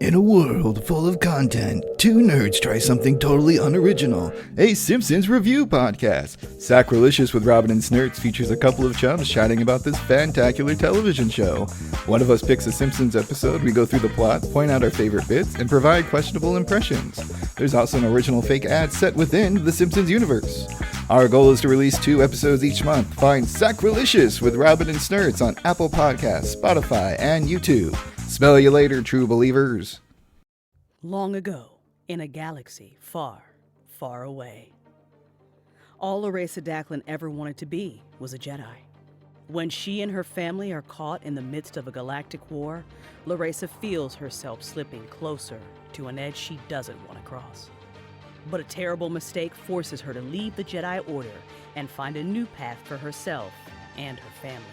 In a world full of content, two nerds try something totally unoriginal. A Simpsons review podcast. Sacrilicious with Robin and Snurts features a couple of chums chatting about this fantacular television show. One of us picks a Simpsons episode, we go through the plot, point out our favorite bits, and provide questionable impressions. There's also an original fake ad set within the Simpsons universe. Our goal is to release 2 episodes each month. Find Sacrilicious with Robin and Snurts on Apple Podcasts, Spotify, and YouTube. Smell you later, true believers. Long ago, in a galaxy far, far away, all Oresa Daclin ever wanted to be was a Jedi. When she and her family are caught in the midst of a galactic war, Laresa feels herself slipping closer to an edge she doesn't want to cross. But a terrible mistake forces her to leave the Jedi Order and find a new path for herself and her family.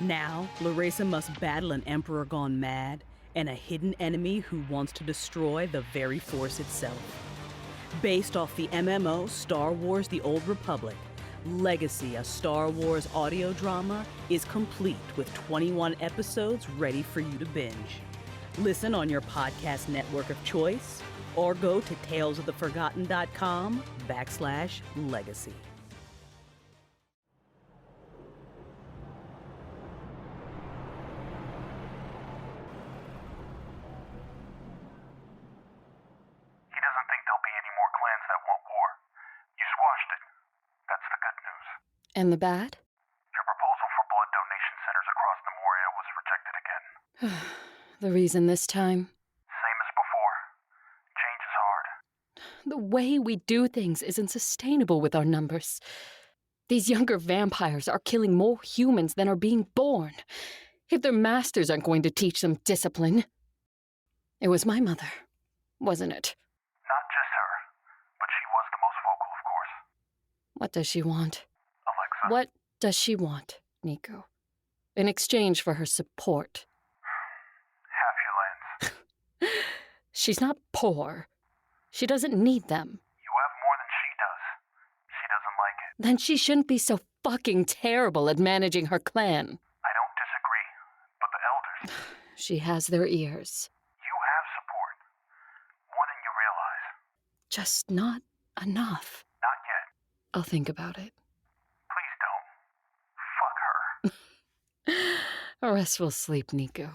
Now, Laresa must battle an Emperor gone mad and a hidden enemy who wants to destroy the very Force itself. Based off the MMO Star Wars The Old Republic, Legacy, a Star Wars audio drama, is complete with 21 episodes ready for you to binge. Listen on your podcast network of choice or go to talesoftheforgotten.com/legacy. And the bad? Your proposal for blood donation centers across Nomoria was rejected again. The reason this time? Same as before. Change is hard. The way we do things isn't sustainable with our numbers. These younger vampires are killing more humans than are being born. If their masters aren't going to teach them discipline. It was my mother, wasn't it? Not just her, but she was the most vocal, of course. What does she want? Alexa. What does she want, Nicu? In exchange for her support? Half your lands. She's not poor. She doesn't need them. You have more than she does. She doesn't like it. Then she shouldn't be so fucking terrible at managing her clan. I don't disagree, but the elders... She has their ears. You have support. More than you realize. Just not enough. Not yet. I'll think about it. Please don't. Fuck her. Restful sleep, Nicu.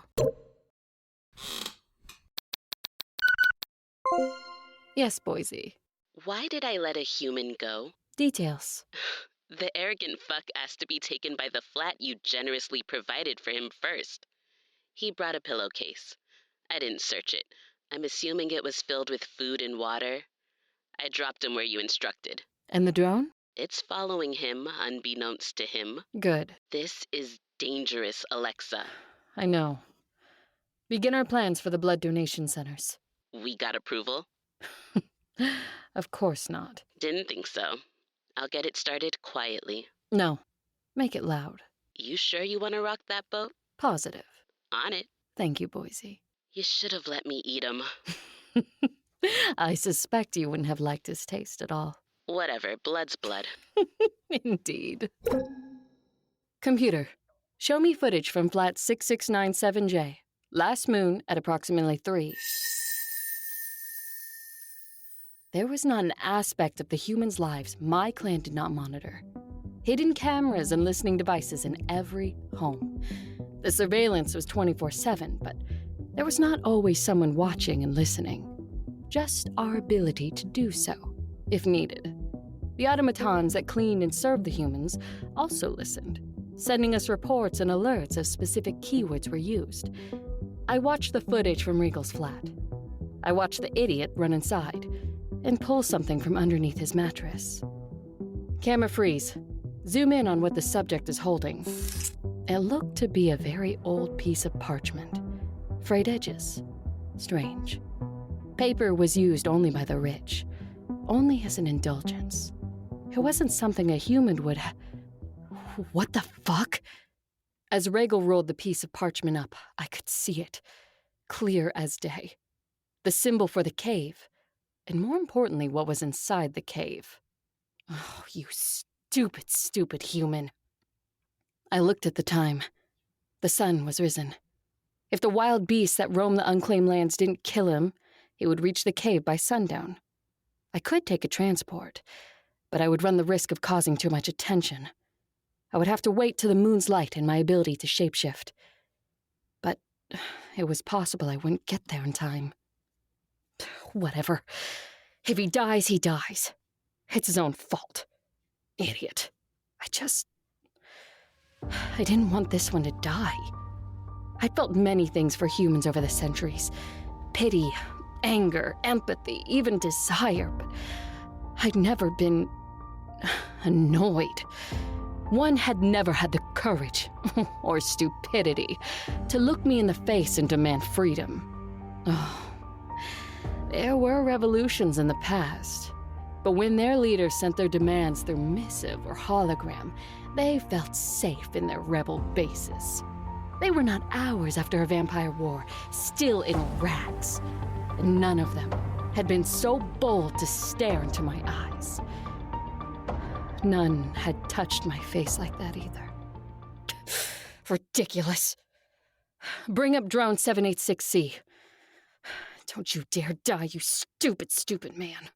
Yes, Boise. Why did I let a human go? Details. The arrogant fuck asked to be taken by the flat you generously provided for him first. He brought a pillowcase. I didn't search it. I'm assuming it was filled with food and water. I dropped him where you instructed. And the drone? It's following him, unbeknownst to him. Good. This is dangerous, Alexa. I know. Begin our plans for the blood donation centers. We got approval? Of course not. Didn't think so. I'll get it started quietly. No. Make it loud. You sure you want to rock that boat? Positive. On it. Thank you, Boise. You should have let me eat him. I suspect you wouldn't have liked his taste at all. Whatever, blood's blood. Indeed. Computer, show me footage from flat 6697J. Last moon at approximately 3. There was not an aspect of the humans' lives my clan did not monitor. Hidden cameras and listening devices in every home. The surveillance was 24/7, but there was not always someone watching and listening. Just our ability to do so, if needed. The automatons that cleaned and served the humans also listened, sending us reports and alerts as specific keywords were used. I watched the footage from Raegel's flat. I watched the idiot run inside and pull something from underneath his mattress. Camera freeze. Zoom in on what the subject is holding. It looked to be a very old piece of parchment. Frayed edges. Strange. Paper was used only by the rich. Only as an indulgence. It wasn't something a human would What the fuck? As Raegel rolled the piece of parchment up, I could see it. Clear as day. The symbol for the cave. And more importantly, what was inside the cave. Oh, you stupid, stupid human. I looked at the time. The sun was risen. If the wild beasts that roam the unclaimed lands didn't kill him, he would reach the cave by sundown. I could take a transport, but I would run the risk of causing too much attention. I would have to wait till the moon's light and my ability to shapeshift. But it was possible I wouldn't get there in time. Whatever. If he dies, he dies. It's his own fault. Idiot. I didn't want this one to die. I felt many things for humans over the centuries. Pity, anger, empathy, even desire, but I'd never been annoyed. One had never had the courage, or stupidity, to look me in the face and demand freedom. Oh, there were revolutions in the past, but when their leaders sent their demands through missive or hologram, they felt safe in their rebel bases. They were not hours after a vampire war, still in rags, and none of them had been so bold to stare into my eyes. None had touched my face like that either. Ridiculous. Bring up drone 786C. Don't you dare die, you stupid, stupid man.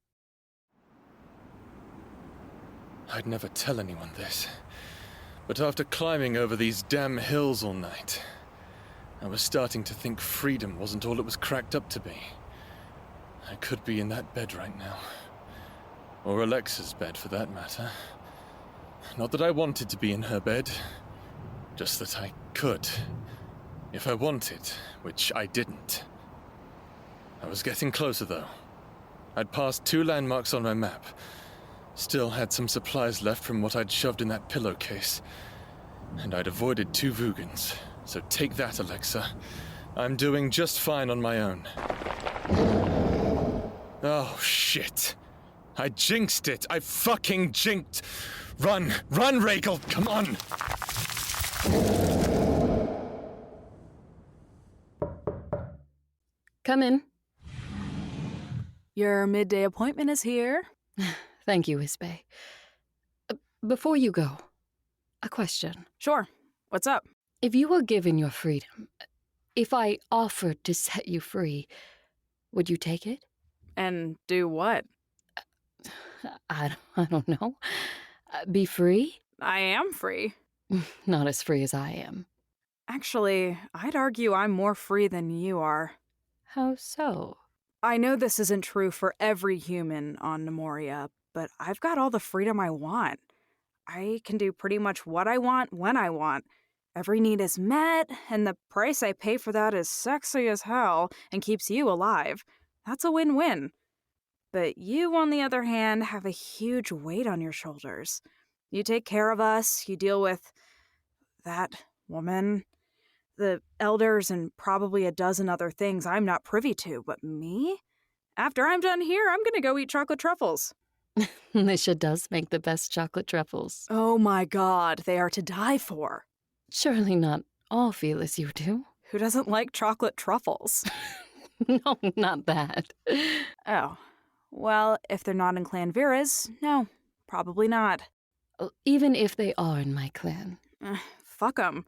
I'd never tell anyone this, but after climbing over these damn hills all night, I was starting to think freedom wasn't all it was cracked up to be. I could be in that bed right now. Or Alexa's bed, for that matter. Not that I wanted to be in her bed, just that I could, if I wanted, which I didn't. I was getting closer, though. I'd passed 2 landmarks on my map. Still had some supplies left from what I'd shoved in that pillowcase. And I'd avoided 2 Vugans, so take that, Alexa. I'm doing just fine on my own. Oh, shit. I jinxed it. I fucking jinxed. Run, Raegel, come on. Come in. Your midday appointment is here. Thank you, Izbe. Before you go, a question. Sure. What's up? If you were given your freedom, if I offered to set you free, would you take it? And do what? I don't know. Be free? I am free. Not as free as I am. Actually, I'd argue I'm more free than you are. How so? I know this isn't true for every human on Nomoria, but I've got all the freedom I want. I can do pretty much what I want when I want. Every need is met, and the price I pay for that is sexy as hell and keeps you alive. That's a win-win. But you, on the other hand, have a huge weight on your shoulders. You take care of us, you deal with that woman, the elders, and probably a dozen other things I'm not privy to. But me? After I'm done here, I'm gonna go eat chocolate truffles. Lisha does make the best chocolate truffles. Oh my god, they are to die for. Surely not all feel as you do. Who doesn't like chocolate truffles? No, not that. Oh. Well, if they're not in Clan Vera's, no, probably not. Even if they are in my clan. Fuck them.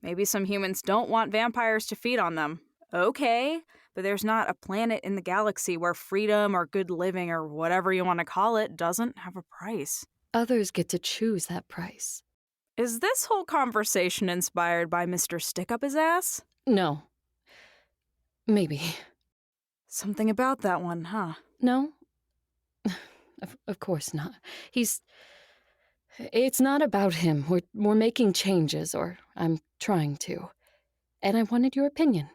Maybe some humans don't want vampires to feed on them. Okay, but there's not a planet in the galaxy where freedom or good living or whatever you want to call it doesn't have a price. Others get to choose that price. Is this whole conversation inspired by Mr. Stick-Up-His-Ass? No. Maybe. Something about that one, huh? No? Of course not. It's not about him. We're making changes, or I'm trying to. And I wanted your opinion.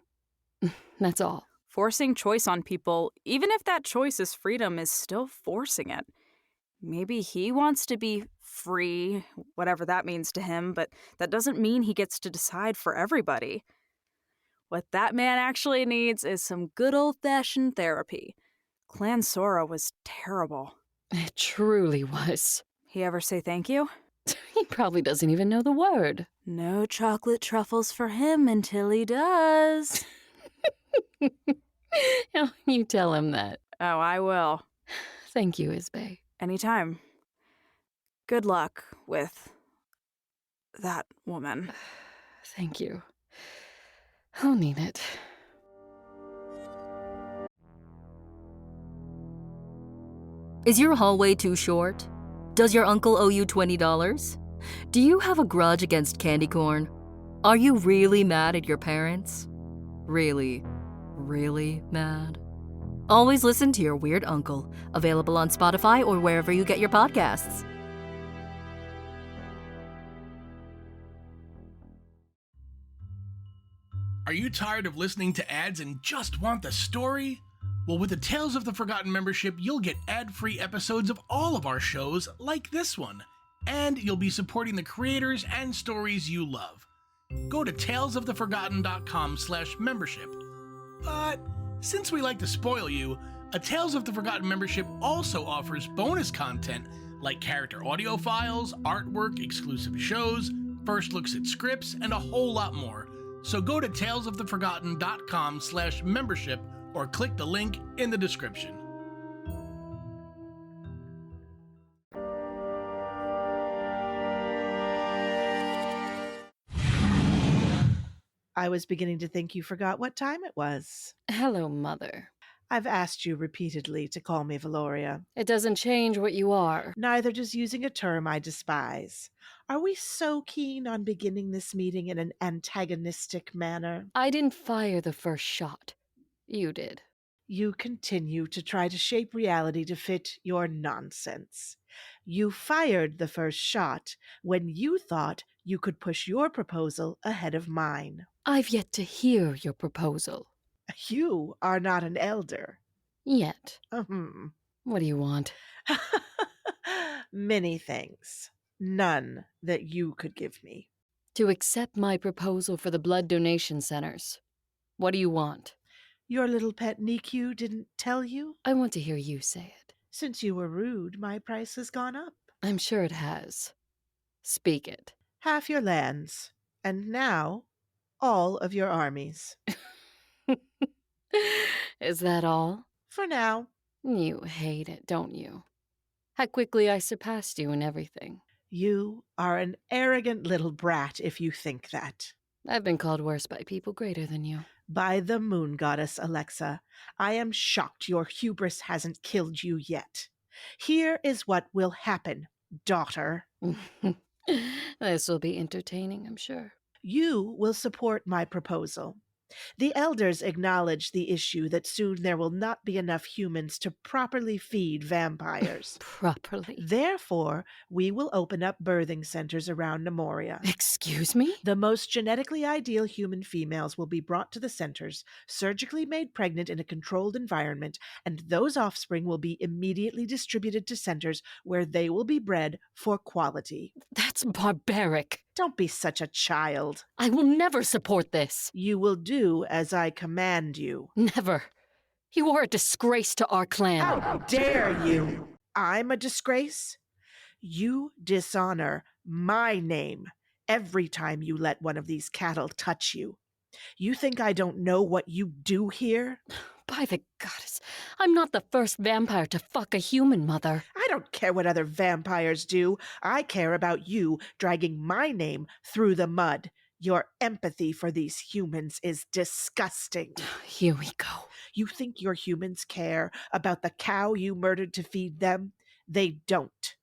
That's all. Forcing choice on people, even if that choice is freedom, is still forcing it. Maybe he wants to be free, whatever that means to him, but that doesn't mean he gets to decide for everybody. What that man actually needs is some good old-fashioned therapy. Clan Sora was terrible. It truly was. He ever say thank you? He probably doesn't even know the word. No chocolate truffles for him until he does. You tell him that. Oh, I will. Thank you, Izbe. Anytime. Good luck with that woman. Thank you. I'll need it. Is your hallway too short? Does your uncle owe you $20? Do you have a grudge against candy corn? Are you really mad at your parents? Really, really mad? Always listen to your weird uncle. Available on Spotify or wherever you get your podcasts. Are you tired of listening to ads and just want the story? Well, with the Tales of the Forgotten membership, you'll get ad-free episodes of all of our shows like this one, and you'll be supporting the creators and stories you love. Go to talesoftheforgotten.com/membership. But since we like to spoil you, a Tales of the Forgotten membership also offers bonus content like character audio files, artwork, exclusive shows, first looks at scripts, and a whole lot more. So go to talesoftheforgotten.com/membership or click the link in the description. I was beginning to think you forgot what time it was. Hello, Mother. I've asked you repeatedly to call me Valoria. It doesn't change what you are. Neither does using a term I despise. Are we so keen on beginning this meeting in an antagonistic manner? I didn't fire the first shot. You did. You continue to try to shape reality to fit your nonsense. You fired the first shot when you thought you could push your proposal ahead of mine. I've yet to hear your proposal. You are not an elder. Yet. Ahem. What do you want? Many things. None that you could give me. To accept my proposal for the blood donation centers. What do you want? Your little pet Nicu didn't tell you? I want to hear you say it. Since you were rude, my price has gone up. I'm sure it has. Speak it. Half your lands, and now all of your armies. Is that all? For now. You hate it, don't you? How quickly I surpassed you in everything. You are an arrogant little brat if you think that. I've been called worse by people greater than you. By the moon goddess, Alexa, I am shocked your hubris hasn't killed you yet. Here is what will happen, daughter. This will be entertaining, I'm sure. You will support my proposal. The elders acknowledge the issue that soon there will not be enough humans to properly feed vampires. Properly? Therefore, we will open up birthing centers around Nomoria. Excuse me? The most genetically ideal human females will be brought to the centers, surgically made pregnant in a controlled environment, and those offspring will be immediately distributed to centers where they will be bred for quality. That's barbaric. Don't be such a child. I will never support this. You will do as I command you. Never. You are a disgrace to our clan. How dare you? I'm a disgrace? You dishonor my name every time you let one of these cattle touch you. You think I don't know what you do here? By the goddess, I'm not the first vampire to fuck a human, Mother. I don't care what other vampires do. I care about you dragging my name through the mud. Your empathy for these humans is disgusting. Here we go. You think your humans care about the cow you murdered to feed them? They don't.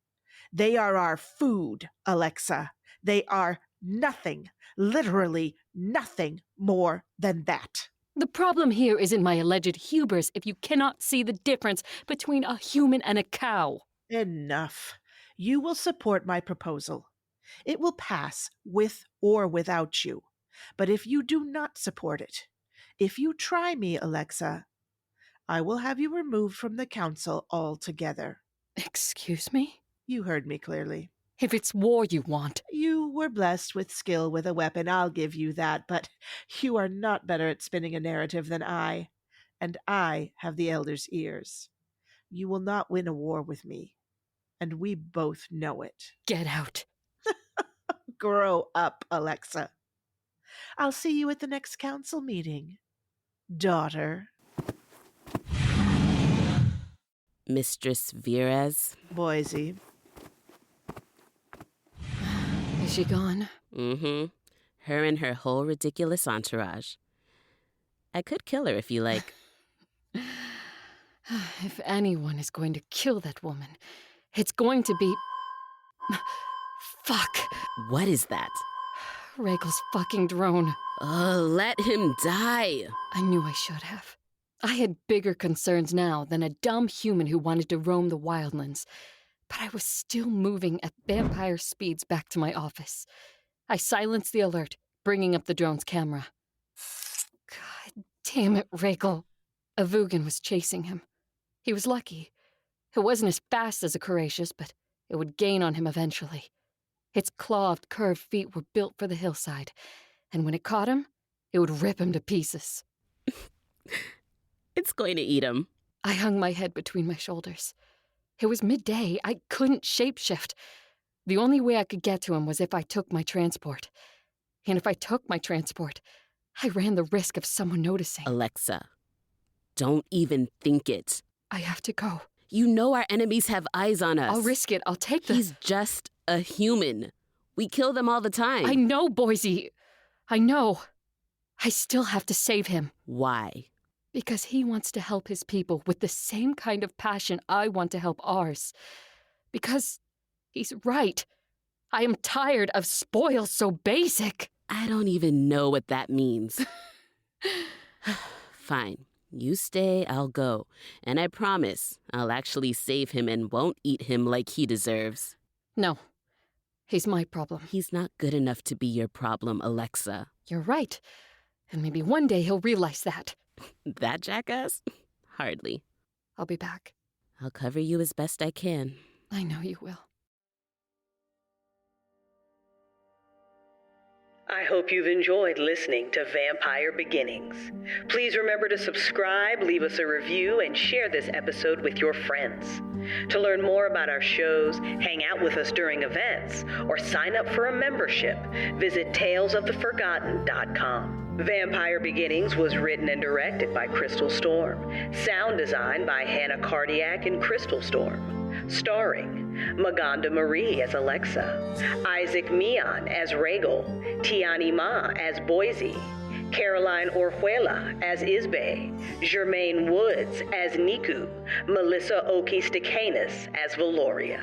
They are our food, Alexa. They are nothing, literally nothing more than that. The problem here isn't my alleged hubris if you cannot see the difference between a human and a cow. Enough. You will support my proposal. It will pass with or without you. But if you do not support it, if you try me, Alexa, I will have you removed from the council altogether. Excuse me? You heard me clearly. If it's war you want. You were blessed with skill with a weapon, I'll give you that, but you are not better at spinning a narrative than I, and I have the Elder's ears. You will not win a war with me, and we both know it. Get out. Grow up, Alexa. I'll see you at the next council meeting, daughter. Mistress Virez? Boise. Is she gone? Mm-hmm. Her and her whole ridiculous entourage. I could kill her if you like. If anyone is going to kill that woman, it's going to be... Fuck. What is that? Raegel's fucking drone. Oh, let him die. I knew I should have. I had bigger concerns now than a dumb human who wanted to roam the Wildlands. But I was still moving at vampire speeds back to my office. I silenced the alert, bringing up the drone's camera. God damn it, Raegel. A Vugan was chasing him. He was lucky. It wasn't as fast as a Courageous, but it would gain on him eventually. Its clawed, curved feet were built for the hillside, and when it caught him, it would rip him to pieces. It's going to eat him. I hung my head between my shoulders. It was midday. I couldn't shapeshift. The only way I could get to him was if I took my transport. And if I took my transport, I ran the risk of someone noticing. Alexa, don't even think it. I have to go. You know our enemies have eyes on us. I'll risk it. I'll take the... He's just a human. We kill them all the time. I know, Boise. I know. I still have to save him. Why? Because he wants to help his people with the same kind of passion I want to help ours. Because he's right. I am tired of spoils so basic. I don't even know what that means. Fine. You stay, I'll go. And I promise I'll actually save him and won't eat him like he deserves. No. He's my problem. He's not good enough to be your problem, Alexa. You're right. And maybe one day he'll realize that. That jackass? Hardly. I'll be back. I'll cover you as best I can. I know you will. I hope you've enjoyed listening to Vampire Beginnings. Please remember to subscribe, leave us a review, and share this episode with your friends. To learn more about our shows, hang out with us during events, or sign up for a membership, visit talesoftheforgotten.com. Vampire Beginnings was written and directed by Crystal Storm. Sound design by Hannah Cardeilhac and Crystal Storm. Starring Maganda Marie as Alexa, Issac Mian as Raegel, Tyanni as Boise, Caroline Orejuela as Izbe, Germaine Woods as Nicu, Melissa Okey Stakenas as Valoria.